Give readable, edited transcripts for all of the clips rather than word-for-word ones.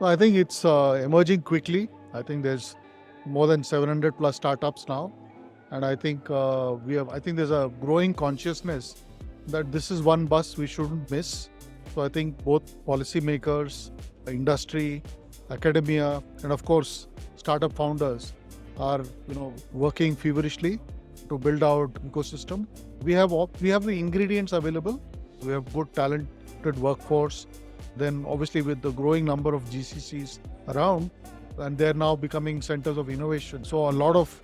I think it's emerging quickly. I think there's more than 700 plus startups now, and I think I think there's a growing consciousness that this is one bus we shouldn't miss. So I think both policymakers, industry, academia, and of course startup founders are working feverishly to build out ecosystem. We have the ingredients available. We have good talented workforce. Then obviously with the growing number of GCCs around, and they're now becoming centers of innovation. So a lot of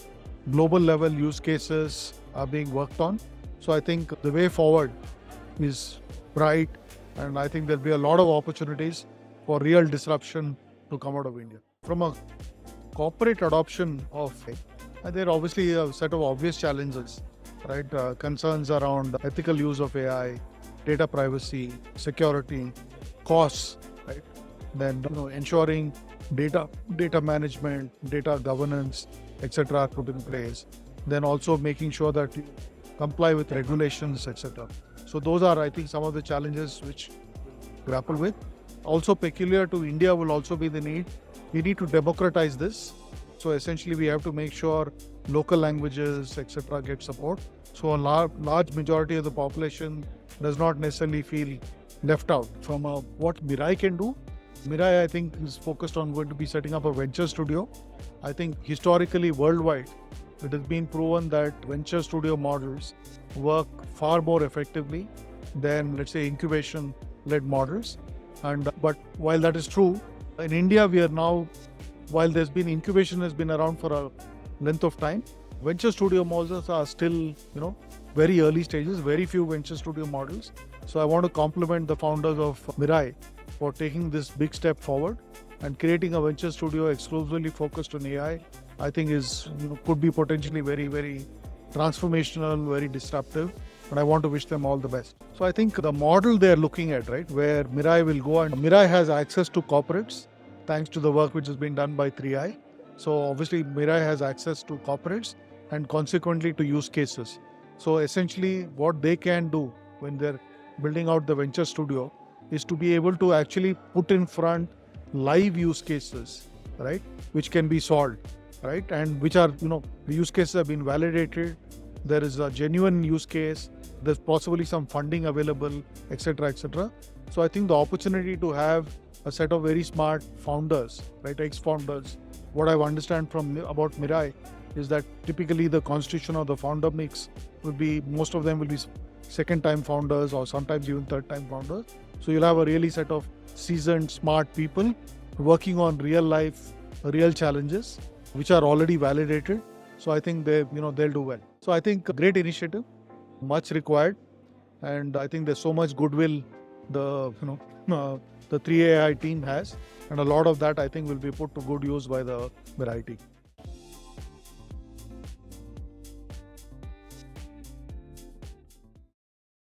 global level use cases are being worked on. So I think the way forward is bright, and I think there'll be a lot of opportunities for real disruption to come out of India. From a corporate adoption of AI, there are obviously a set of obvious challenges, right? Concerns around ethical use of AI, data privacy, security, costs, right? Then ensuring data management, data governance, etc. are put in place. Then also making sure that you comply with regulations, etc. So those are, I think, some of the challenges which grapple with. Also peculiar to India will also be the need. We need to democratize this. So essentially, we have to make sure local languages, etc., get support. So a large majority of the population does not necessarily feel left out. From what Mirai can do, Mirai, I think, is focused on going to be setting up a venture studio. I think historically, worldwide, it has been proven that venture studio models work far more effectively than, let's say, incubation-led models. But while that is true, in India, we are now, while incubation has been around for a length of time, venture studio models are still, very early stages, very few venture studio models. So I want to compliment the founders of Mirai for taking this big step forward and creating a venture studio exclusively focused on AI. I think could be potentially very, very transformational, very disruptive. And I want to wish them all the best. So I think the model they're looking at, right, where Mirai will go, and Mirai has access to corporates thanks to the work which has been done by 3i. So obviously Mirai has access to corporates and consequently to use cases. So essentially what they can do when they're building out the venture studio is to be able to actually put in front live use cases, right, which can be solved, right, and which are, the use cases have been validated. There is a genuine use case. There's possibly some funding available, etc., etc. So I think the opportunity to have a set of very smart founders, right, ex-founders. What I understand about Mirai is that typically the constitution of the founder mix will be, most of them will be second-time founders or sometimes even third-time founders. So you'll have a really set of seasoned, smart people working on real life, real challenges, which are already validated. So I think they'll do well. So I think a great initiative, much required, and I think there's so much goodwill the 3AI team has, and a lot of that I think will be put to good use by the Mirai team.